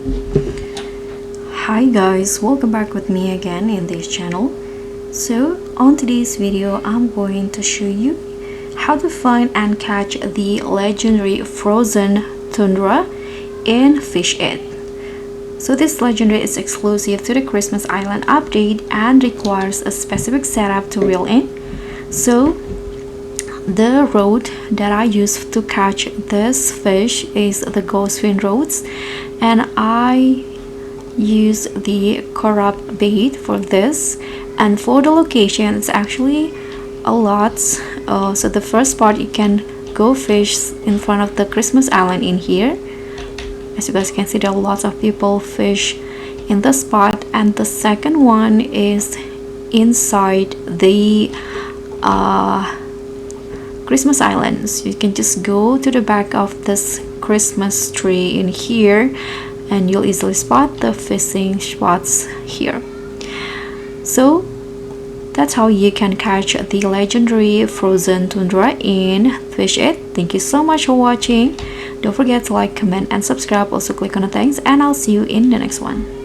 Hi guys, welcome back with me again in this channel. So on today's video I'm going to show you how to find and catch the legendary frozen tundra in Fish It. So this legendary is exclusive to the Christmas Island update and requires a specific setup to reel in. So the rod that I use to catch this fish is the ghost fin rods, and I use the corrupt bait for this. And for the location, it's actually a lot. So the first part, you can go fish in front of the Christmas Island in here. As you guys can see, there are lots of people fish in the spot, and the second one is inside the Christmas Island. So you can just go to the back of this Christmas tree in here and you'll easily spot the fishing spots here. So that's how you can catch the legendary frozen tundra in Fish It. Thank you so much for watching. Don't forget to like, comment and subscribe. Also click on the thanks, and I'll see you in the next one.